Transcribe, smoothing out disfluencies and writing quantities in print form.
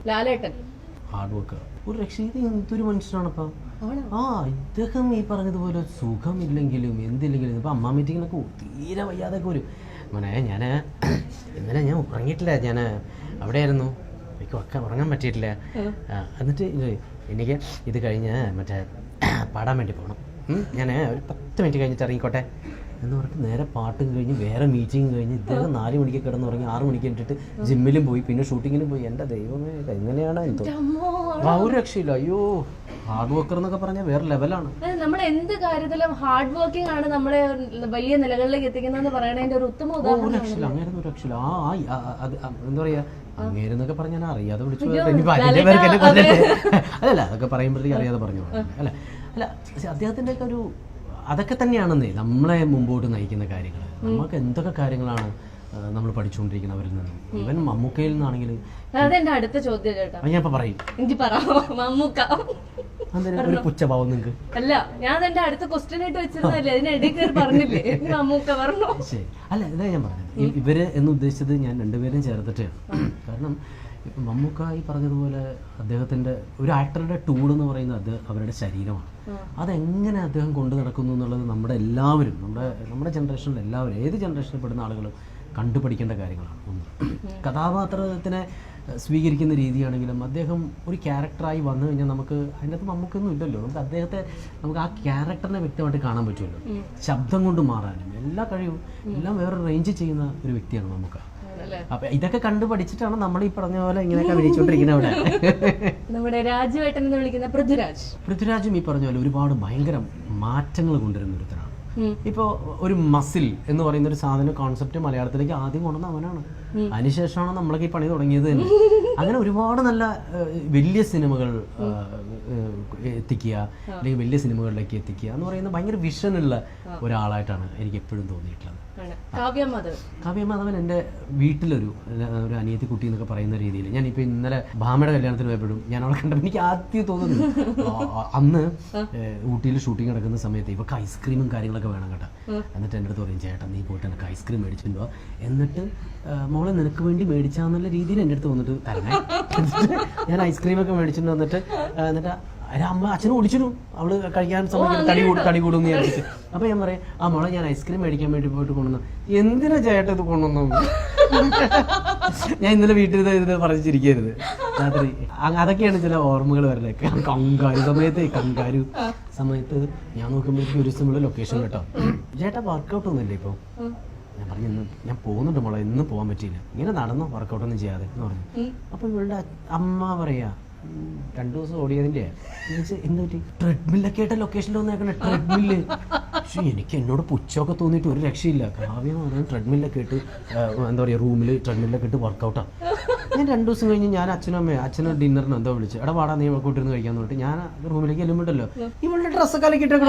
ലാലേട്ടൻ hard work ഒരു രക്ഷീത എന്തൊരു മനുഷ്യനാണപ്പാ. ഇദ്ദേഹം ഈ പറഞ്ഞതുപോലെ സുഖമില്ലെങ്കിലും എന്തില്ലെങ്കിലും ഇപ്പം അമ്മ മീറ്റിങ്ങിനൊക്കെ തീരെ വയ്യാതൊക്കെ വരും. മോനെ ഞാൻ ഇന്നലെ ഞാൻ ഉറങ്ങിയിട്ടില്ല, ഞാൻ അവിടെയായിരുന്നു, എനിക്ക് ഉറങ്ങാൻ പറ്റിയിട്ടില്ല. എന്നിട്ട് എനിക്ക് ഇത് കഴിഞ്ഞ് മറ്റേ പാടാൻ വേണ്ടി പോകണം, ഞാൻ ഒരു 10 മിനിറ്റ് കഴിഞ്ഞിട്ട് ഇറങ്ങിക്കോട്ടെ എന്ന് പറഞ്ഞിട്ട് നേരെ പാട്ടും കഴിഞ്ഞ് വേറെ മീറ്റിംഗ് കഴിഞ്ഞ് ഇദ്ദേഹം 4 മണിക്ക് കിടന്നുറങ്ങി 6 മണിക്ക് ഇട്ടിട്ട് ജിമ്മിലും പോയി പിന്നെ ഷൂട്ടിങ്ങിനും പോയി. എൻ്റെ ദൈവമേ എങ്ങനെയാണ് ഒരു രക്ഷയില്ല. അയ്യോ ഹാർഡ് വർക്കർ എന്നൊക്കെ പറഞ്ഞാൽ വേറെ ലെവലാണ്. നമ്മൾ എന്ത് കാര്യത്തിലും ഹാർഡ് വർക്കിംഗ് ആണ് നമ്മളെ വലിയ നിലകളിലേക്ക് എത്തിക്കുന്നതെന്ന് പറയണതിന്റെ ഒരു ഉത്തമ ഉദാഹരണം. ഒരു രക്ഷയില്ല, അങ്ങനെ ഒരു രക്ഷയില്ല. എന്താ പറയാ, അങ്ങേരെന്നൊക്കെ പറഞ്ഞാൽ അറിയാതെ വിളിച്ചു അതല്ല, അതൊക്കെ പറയുമ്പോഴത്തേക്ക് അറിയാതെ പറഞ്ഞു അല്ല അല്ല അദ്ദേഹത്തിൻ്റെ ഒക്കെ ഒരു അതൊക്കെ തന്നെയാണെന്നേ നമ്മളെ മുമ്പോട്ട് നയിക്കുന്ന കാര്യങ്ങൾ. നമുക്ക് എന്തൊക്കെ കാര്യങ്ങളാണ് നമ്മൾ പഠിച്ചുകൊണ്ടിരിക്കുന്നത് അവരിൽ നിന്നും. ഈവൻ മമ്മൂക്കയിൽ നിന്നാണെങ്കിൽ അതെന്റെ അടുത്ത ചോദ്യം ചേട്ടാ, ഞാൻ ഇപ്പൊ പറയും മമ്മൂക്ക ഒരു പുച്ഛഭാവം നിങ്ങൾക്ക് അല്ല, ഞാൻ എന്റെ അടുത്ത ക്വസ്റ്റ്യൻ ആയിട്ട് വെച്ചിരുന്നല്ലേ, അതിനിടയിൽ പറഞ്ഞില്ലേ മമ്മൂക്ക പറഞ്ഞു. ശരി, അല്ല ഇതാ ഞാൻ പറഞ്ഞത്, ഇവര് എന്ന് ഉദ്ദേശിച്ചത് ഞാൻ രണ്ടുപേരും ചേർത്തിട്ട്. കാരണം മമ്മൂക്ക ഈ പറഞ്ഞതുപോലെ അദ്ദേഹത്തിൻ്റെ ഒരു ആക്ടറുടെ ടൂൾ എന്ന് പറയുന്നത് അത് അവരുടെ ശരീരമാണ്. അതെങ്ങനെ അദ്ദേഹം കൊണ്ടു നടക്കുന്നു എന്നുള്ളത് നമ്മുടെ എല്ലാവരും നമ്മുടെ ജനറേഷനിൽ എല്ലാവരും ഏത് ജനറേഷനിൽ പെടുന്ന ആളുകളും കണ്ടുപഠിക്കേണ്ട കാര്യങ്ങളാണ്. ഒന്ന്, കഥാപാത്രത്തിനെ സ്വീകരിക്കുന്ന രീതിയാണെങ്കിലും അദ്ദേഹം ഒരു ക്യാരക്ടറായി വന്നു കഴിഞ്ഞാൽ നമുക്ക് അതിനകത്ത് നമുക്കൊന്നും ഇല്ലല്ലോ, നമുക്ക് ആ ക്യാരക്ടറിനെ വ്യക്തമായിട്ട് കാണാൻ പറ്റുമല്ലോ. ശബ്ദം കൊണ്ട് മാറാനും എല്ലാ കഴിവും എല്ലാം വേറൊരു റേഞ്ച് ചെയ്യുന്ന ഒരു വ്യക്തിയാണ് മമ്മൂക്ക. അപ്പൊ ഇതൊക്കെ കണ്ടു പഠിച്ചിട്ടാണ് നമ്മൾ ഈ പറഞ്ഞ പോലെ ഇങ്ങനെയൊക്കെ അഭിനയിച്ചുകൊണ്ടിരിക്കുന്നത്. അവിടെ നമ്മുടെ രാജുവേട്ടൻ എന്ന് വിളിക്കുന്ന പൃഥ്വിരാജും ഈ പറഞ്ഞ പോലെ ഒരുപാട് ഭയങ്കര മാറ്റങ്ങൾ കൊണ്ടുവരുന്ന ഒരുത്തരാണ്. ഇപ്പോൾ ഒരു മസിൽ എന്ന് പറയുന്ന ഒരു സാധന കോൺസെപ്റ്റ് മലയാളത്തിലേക്ക് ആദ്യം കൊണ്ടുവന്ന അവനാണ്. അതിനുശേഷമാണ് നമ്മളൊക്കെ ഈ പണി തുടങ്ങിയത് തന്നെ. അങ്ങനെ ഒരുപാട് നല്ല വലിയ സിനിമകൾ എത്തിക്കുക, അല്ലെങ്കിൽ വലിയ സിനിമകളിലേക്ക് എത്തിക്കുക എന്ന് പറയുന്ന ഭയങ്കര വിഷനുള്ള ഒരാളായിട്ടാണ് എനിക്ക് എപ്പോഴും തോന്നിയിട്ടുള്ളത്. കാവ്യമാധവൻ എൻ്റെ വീട്ടിലൊരു അനിയത്തി കുട്ടി എന്നൊക്കെ പറയുന്ന രീതിയിൽ, ഞാനിപ്പോൾ ഇന്നലെ ഭാമയുടെ കല്യാണത്തിന് പോയപ്പോഴും ഞാൻ അവളെ കണ്ടപ്പോൾ എനിക്ക് ആദ്യം തോന്നുന്നു, അന്ന് ഊട്ടിയിൽ ഷൂട്ടിംഗ് നടക്കുന്ന സമയത്ത് ഇവർക്ക് ഐസ്ക്രീമും കാര്യങ്ങളൊക്കെ വേണം കേട്ടോ. എന്നിട്ട് എൻ്റെ അടുത്ത് പറയും, ചേട്ടാ നീ പോയിട്ട് എനിക്ക് ഐസ്ക്രീം മേടിച്ചിട്ടുണ്ടോ, എന്നിട്ട് മോളെ നിനക്ക് വേണ്ടി മേടിച്ചാന്നുള്ള രീതിയിൽ എൻ്റെ അടുത്ത് വന്നിട്ട് തരണേ. ഞാൻ ഐസ്ക്രീമൊക്കെ മേടിച്ചിട്ട് വന്നിട്ട് അമ്മ അച്ഛനെ ഓടിച്ചിടും, അവള് കഴിക്കാൻ സമയത്ത് തടി കൂടും എന്ന് വിചാരിച്ചിട്ട്. അപ്പൊ ഞാൻ പറയും, ആ മോളെ ഞാൻ ഐസ്ക്രീം മേടിക്കാൻ വേണ്ടി പോയിട്ട് കൊണ്ടുവന്നു. എന്തിനാ ചേട്ടൻ ഇത് കൊണ്ടുവന്നു? ഞാൻ ഇന്നലെ വീട്ടിൽ ഇത് പറഞ്ഞിരിക്കരുത് രാത്രി. അതൊക്കെയാണ് ചില ഓർമ്മകൾ വരലേ. കങ്കാരു സമയത്ത് ഞാൻ നോക്കുമ്പോഴേക്കും ഒരു ദിവസം ലൊക്കേഷൻ കേട്ടോ, ചേട്ടാ വർക്കൗട്ട് ഒന്നുമില്ല ഇപ്പൊ. ഞാൻ പറഞ്ഞു, ഞാൻ പോകുന്നുണ്ട് മോളെ, ഇന്ന് പോകാൻ പറ്റിയില്ല. ഇങ്ങനെ നടന്നോ വർക്കൗട്ടൊന്നും ചെയ്യാതെ എന്ന് പറഞ്ഞു. അപ്പൊ ഇവളുടെ അമ്മ പറയാ, 2 ദിവസം ഓടിയതിൻ്റെ എന്താ പറ്റി? ട്രെഡ്മില്ലൊക്കെ ആയിട്ട് ലൊക്കേഷനിൽ വന്നേക്കണേ, ട്രെഡ്മില്ല്. പക്ഷേ എനിക്ക് എന്നോട് പുച്ഛമൊക്കെ തോന്നിയിട്ട് ഒരു രക്ഷയില്ല. കാവ്യം പറഞ്ഞാൽ ട്രെഡ്മില്ലൊക്കെ ഇട്ട് എന്താ പറയുക, റൂമിൽ ട്രെഡ്മില്ലൊക്കെ ഇട്ട് വർക്കൗട്ടാണ്. ഞാൻ 2 ദിവസം കഴിഞ്ഞ് ഞാൻ അച്ഛനും ഡിന്നറിന് എന്തോ വിളിച്ചു, എടാ വാടാ നീ കൂട്ടിരുന്ന് കഴിക്കാന്ന് പറഞ്ഞിട്ട് ഞാൻ റൂമിലേക്ക് ചെല്ലുമ്പോണ്ടല്ലോ ഇവളുടെ ഡ്രസ്സൊക്കെ അലക്കിയിട്ടൊക്കെ